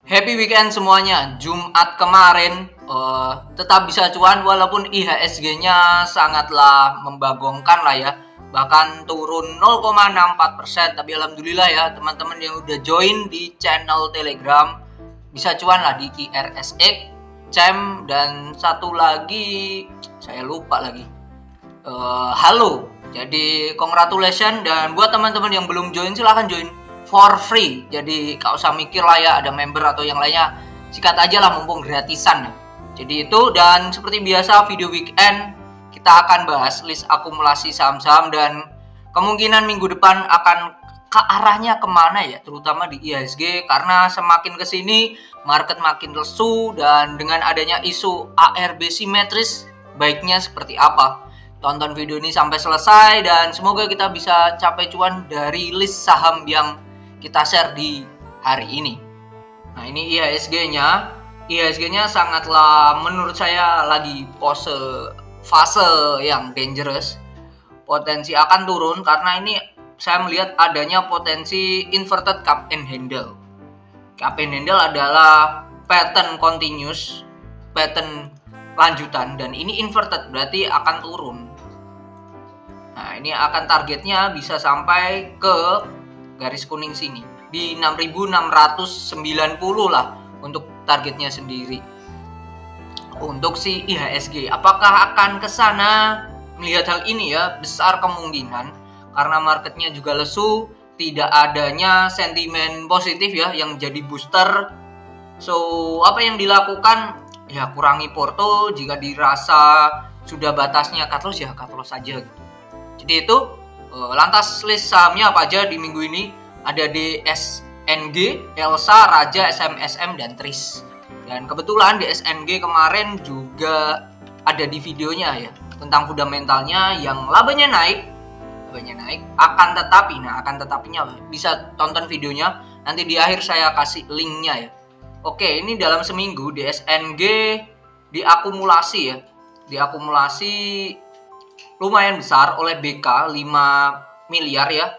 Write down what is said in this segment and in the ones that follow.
Happy weekend semuanya. Jumat kemarin tetap bisa cuan walaupun IHSG-nya sangatlah membagongkan lah ya. Bahkan turun 0,64%. Tapi alhamdulillah ya teman-teman yang udah join di channel Telegram bisa cuan lah di IRSX, CEM, dan satu lagi saya lupa lagi. Halo. Jadi congratulations, dan buat teman-teman yang belum join silahkan join for free. Jadi gak usah mikir lah ya ada member atau yang lainnya, sikat aja lah mumpung gratisan. Jadi itu, dan seperti biasa video weekend kita akan bahas list akumulasi saham-saham dan kemungkinan minggu depan akan ke arahnya kemana ya, terutama di IHSG, karena semakin kesini market makin lesu dan dengan adanya isu ARB simetris baiknya seperti apa. Tonton video ini sampai selesai dan semoga kita bisa capai cuan dari list saham yang kita share di hari ini. Nah, ini IHSG-nya. IHSG-nya sangatlah menurut saya lagi fase yang dangerous. Potensi akan turun karena ini saya melihat adanya potensi inverted cup and handle. Cup and handle adalah pattern continuous, pattern lanjutan, dan ini inverted berarti akan turun. Nah, ini akan targetnya bisa sampai ke garis kuning sini di 6.690 lah untuk targetnya sendiri. Untuk si IHSG, apakah akan ke sana? Melihat hal ini ya, besar kemungkinan karena marketnya juga lesu, tidak adanya sentimen positif ya yang jadi booster. So, apa yang dilakukan? Ya kurangi porto, jika dirasa sudah batasnya cut loss ya cut loss saja gitu. Jadi itu, lantas list sahamnya apa aja di minggu ini? Ada DSNG, Elsa, Raja, SMSM, dan Tris. Dan kebetulan DSNG kemarin juga ada di videonya ya, tentang fundamentalnya yang labanya naik, akan tetapinya bisa tonton videonya, nanti di akhir saya kasih linknya ya. Oke, ini dalam seminggu DSNG diakumulasi ya, lumayan besar oleh BK 5 miliar ya,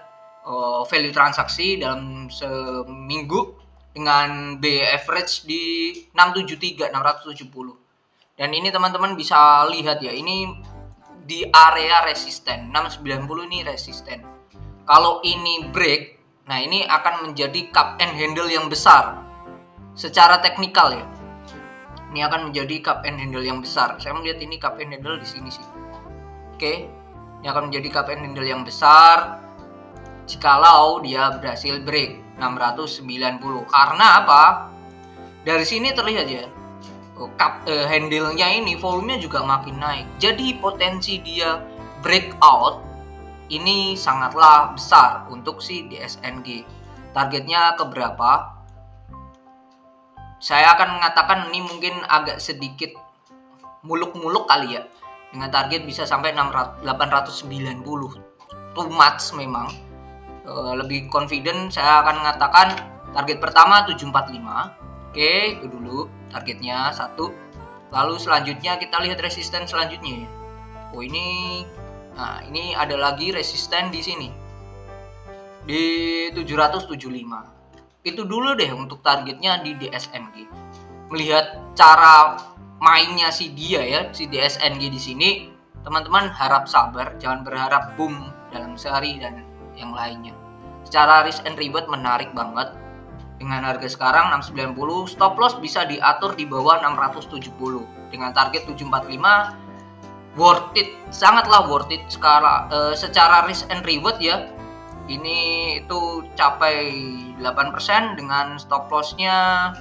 value transaksi dalam seminggu dengan B average di 670. Dan ini teman-teman bisa lihat ya, ini di area resisten 690, ini resisten. Kalau ini break, nah ini akan menjadi cup and handle yang besar secara teknikal ya. Ini akan menjadi cup and handle yang besar. Saya melihat ini cup and handle di sini sih. Oke, ini akan menjadi cup and handle yang besar jikalau dia berhasil break 690. Karena apa? Dari sini terlihat ya, cup handle-nya ini volumenya juga makin naik. Jadi potensi dia breakout ini sangatlah besar untuk si DSNG. Targetnya ke berapa? Saya akan mengatakan ini mungkin agak sedikit muluk-muluk kali ya, dengan target bisa sampai 890. Too much memang. Lebih confident saya akan mengatakan target pertama 745. Oke, itu dulu targetnya satu. Lalu selanjutnya kita lihat resisten selanjutnya ya. Oh ini, nah ini ada lagi resisten di sini di 775. Itu dulu deh untuk targetnya di DSNG. Melihat cara mainnya si dia ya, si DSNG di sini, teman-teman harap sabar, jangan berharap boom dalam sehari dan yang lainnya. Secara risk and reward menarik banget. Dengan harga sekarang 690, stop loss bisa diatur di bawah 670 dengan target 745. Worth it, sangatlah worth it secara risk and reward ya. Ini itu capai 8% dengan stop loss-nya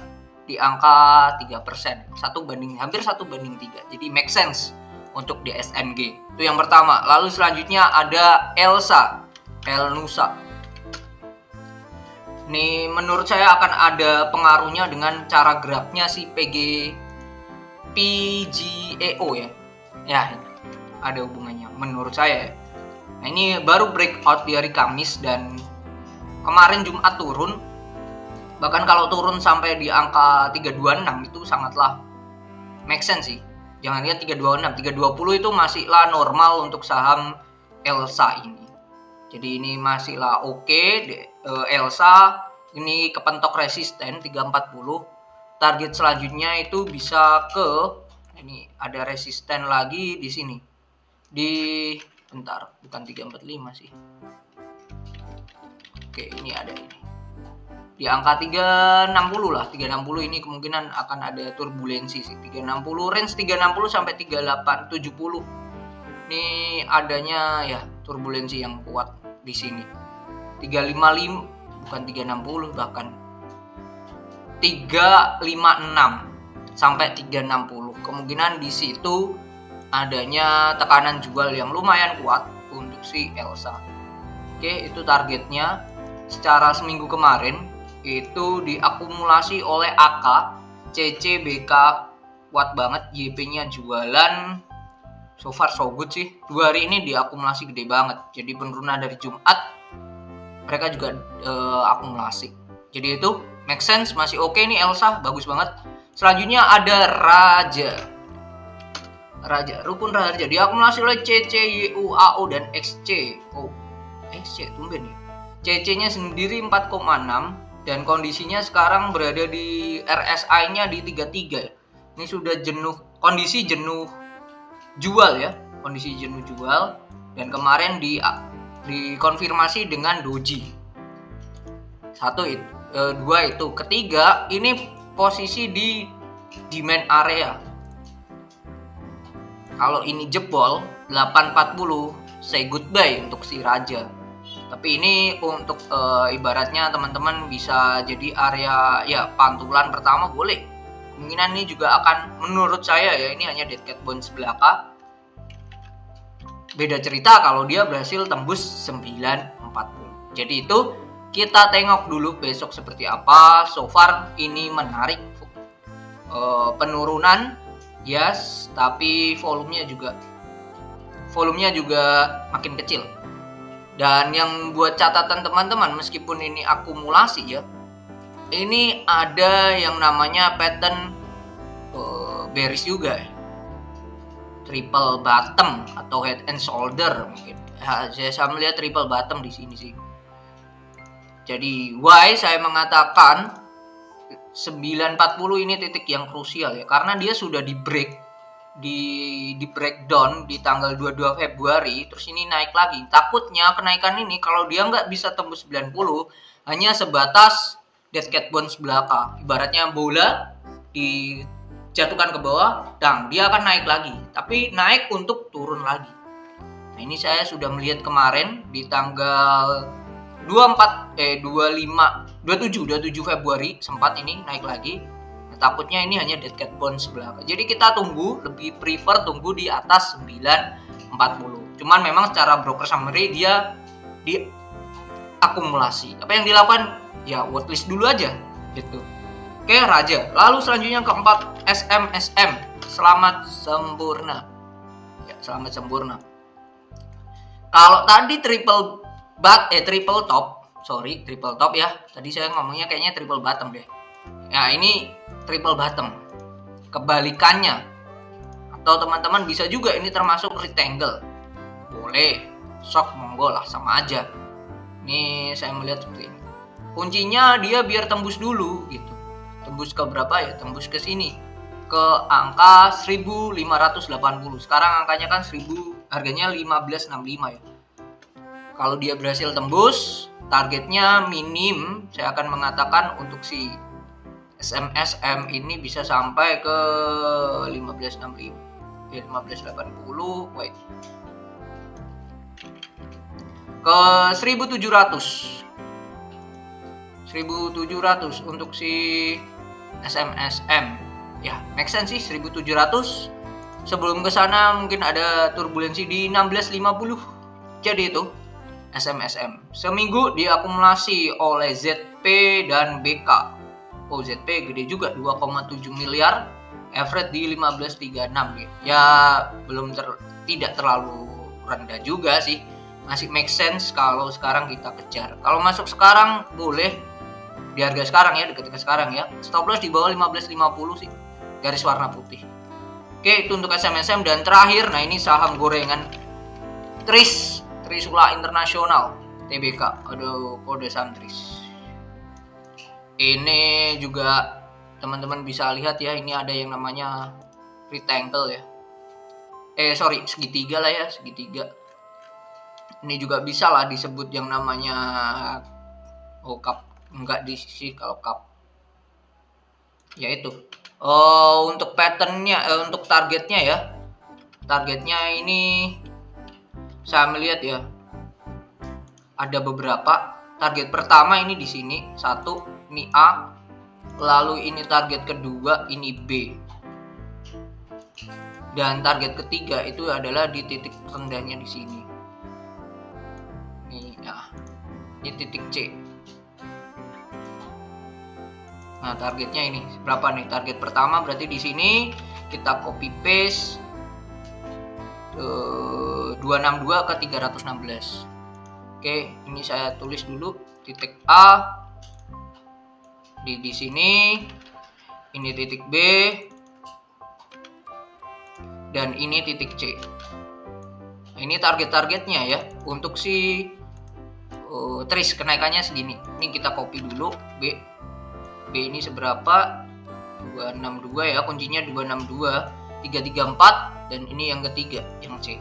di angka 3%. Hampir 1/3. Jadi make sense untuk DSNG. Itu yang pertama. Lalu selanjutnya ada Elsa, Elnusa. Ini menurut saya akan ada pengaruhnya dengan cara geraknya si PGEO ya. Ya, ada hubungannya menurut saya. Nah, ini baru breakout di hari Kamis dan kemarin Jumat turun. Bahkan kalau turun sampai di angka 326 itu sangatlah make sense sih. Jangan lihat 326, 320 itu masihlah normal untuk saham Elsa ini. Jadi ini masihlah oke. Elsa ini kepentok resisten 340. target selanjutnya itu bisa ke ini, ada resisten lagi di sini. Bentar, bukan 345 sih. Oke, ini ada ini. Di angka 360 lah. 360 ini kemungkinan akan ada turbulensi sih. 360 range 360 sampai 3870. Ini adanya ya turbulensi yang kuat di sini. 355 bukan 360 bahkan 356 sampai 360. Kemungkinan di situ adanya tekanan jual yang lumayan kuat untuk si Elsa. Oke, itu targetnya. Secara seminggu kemarin itu diakumulasi oleh AK, CC, BK kuat banget, YP-nya jualan. So far so good sih. 2 hari ini diakumulasi gede banget. Jadi penurunan dari Jumat mereka juga akumulasi. Jadi itu make sense, masih oke nih Elsa, bagus banget. Selanjutnya ada Raja, rukun Raja diakumulasi oleh CC, YU, AO dan XC. Oh, XC tumben ya. CC-nya sendiri 4,6 dan kondisinya sekarang berada di RSI-nya di 33 ya. Ini sudah kondisi jenuh jual ya, kondisi jenuh jual, dan kemarin dikonfirmasi dengan doji. 2 itu. Ketiga, ini posisi di demand area. Kalau ini jebol 840, say goodbye untuk si Raja. Tapi ini untuk ibaratnya teman-teman bisa jadi area ya pantulan pertama boleh. Kemungkinan ini juga akan, menurut saya ya, ini hanya dead cat bounce belaka. Beda cerita kalau dia berhasil tembus 940. Jadi itu kita tengok dulu besok seperti apa. So far ini menarik. Penurunan yes, tapi volumenya juga makin kecil. Dan yang buat catatan teman-teman, meskipun ini akumulasi ya, ini ada yang namanya pattern bearish juga ya. Triple bottom atau head and shoulder mungkin. Saya melihat triple bottom di sini sih. Jadi why saya mengatakan 940 ini titik yang krusial ya, karena dia sudah di breakdown di tanggal 22 Februari, terus ini naik lagi. Takutnya kenaikan ini kalau dia nggak bisa tembus 90, hanya sebatas dead cat bounce belaka. Ibaratnya bola dijatuhkan ke bawah, dia akan naik lagi, tapi naik untuk turun lagi. Nah, ini saya sudah melihat kemarin di tanggal 27 Februari sempat ini naik lagi. Takutnya ini hanya dead cat bounce belaka. Jadi kita lebih prefer tunggu di atas 940. Cuman memang secara broker summary dia di akumulasi. Apa yang dilakukan? Ya watchlist dulu aja gitu. Oke, Raja. Lalu selanjutnya keempat, SMSM. Selamat sempurna. Ya, selamat sempurna. Kalau tadi triple top ya. Tadi saya ngomongnya kayaknya triple bottom deh. Ya, ini triple bottom. Kebalikannya. Atau teman-teman bisa juga ini termasuk rectangle. Boleh. Shock monggo lah, sama aja. Ini saya melihat seperti ini. Kuncinya dia biar tembus dulu gitu. Tembus ke berapa ya? Tembus ke sini. Ke angka 1580. Sekarang angkanya kan harganya 1565 ya. Kalau dia berhasil tembus, targetnya minim saya akan mengatakan untuk si SMSM ini bisa sampai ke 1565. 1580, wait. Ke 1700. 1700 untuk si SMSM. Ya, make sense sih 1700. Sebelum ke sana mungkin ada turbulensi di 1650. Jadi itu SMSM. Seminggu diakumulasi oleh ZP dan BK. Oh, ZP gede juga 2,7 miliar, average di 1536 gitu. Ya tidak terlalu rendah juga sih. Masih make sense kalau sekarang kita kejar. Kalau masuk sekarang boleh di harga sekarang ya, dekat sekarang ya. Stop loss di bawah 1550 sih. Garis warna putih. Oke, itu untuk SMSM. Dan terakhir, nah ini saham gorengan Trisula Internasional TBK. Aduh, kode saham Tris. Ini juga teman-teman bisa lihat ya, ini ada yang namanya rectangle ya. Sorry, segitiga lah ya, segitiga. Ini juga bisa lah disebut yang namanya cup. Enggak di sisi kalau cup. Yaitu untuk patternnya, untuk targetnya ya. Targetnya ini saya melihat ya, ada beberapa. Target pertama ini di sini, 1, ini A. Lalu ini target kedua, ini B. Dan target ketiga itu adalah di titik rendahnya di sini. Ini titik C. Nah, targetnya ini berapa nih? Target pertama berarti di sini kita copy paste 262 ke 316. Oke, ini saya tulis dulu titik A di sini. Ini titik B dan ini titik C. Ini target-targetnya ya. Untuk si trace kenaikannya segini. Ini kita copy dulu B. B ini seberapa? 262 ya, kuncinya 262, 334 dan ini yang ketiga, yang C.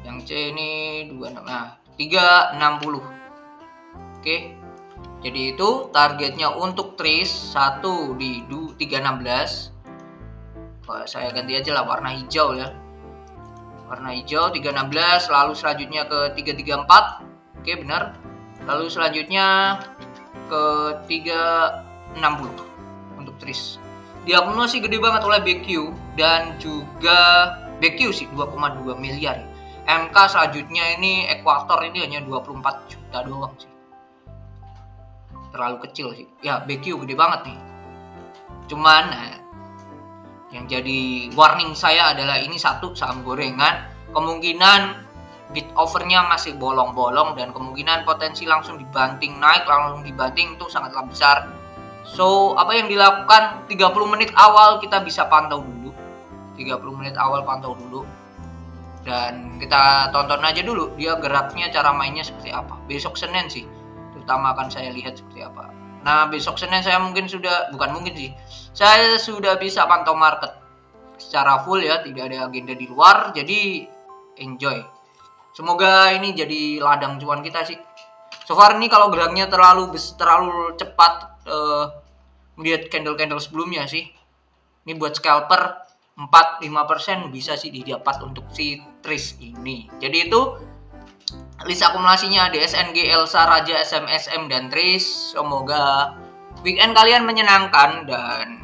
Yang C ini 26. Nah, 360. Oke. Jadi itu targetnya untuk trace 1 di 316. Saya ganti aja lah warna hijau ya. Warna hijau 316, lalu selanjutnya ke 334. Oke, benar. Lalu selanjutnya ke 360 untuk trace. Diakumulasi gede banget oleh BQ dan juga BQ sih 2,2 miliar. MK selanjutnya ini ekuator ini hanya 24 juta doang sih. Terlalu kecil sih. Ya, BQ gede banget nih. Cuman yang jadi warning saya adalah ini satu, saham gorengan. Kemungkinan bid overnya masih bolong-bolong dan kemungkinan potensi langsung dibanting naik, langsung dibanting itu sangatlah besar. So, apa yang dilakukan 30 menit awal kita bisa pantau dulu. 30 menit awal pantau dulu. Dan kita tonton aja dulu dia geraknya, cara mainnya seperti apa. Besok Senin sih terutama akan saya lihat seperti apa. Nah, besok Senin saya saya sudah bisa pantau market secara full ya, tidak ada agenda di luar, jadi enjoy. Semoga ini jadi ladang cuan kita sih. So far ini kalau geraknya terlalu cepat, melihat candle-candle sebelumnya sih, ini buat scalper 4-5% bisa sih didapat untuk si trace ini. Jadi itu list akumulasinya DSNG, Elsa, Raja, SMSM, dan trace. Semoga weekend kalian menyenangkan dan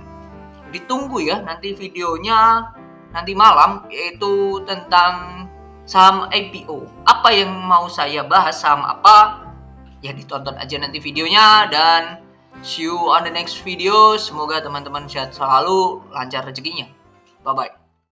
ditunggu ya nanti videonya nanti malam, yaitu tentang saham IPO. Apa yang mau saya bahas, saham apa, ya ditonton aja nanti videonya. Dan see you on the next video. Semoga teman-teman sehat selalu, lancar rezekinya. Bye-bye.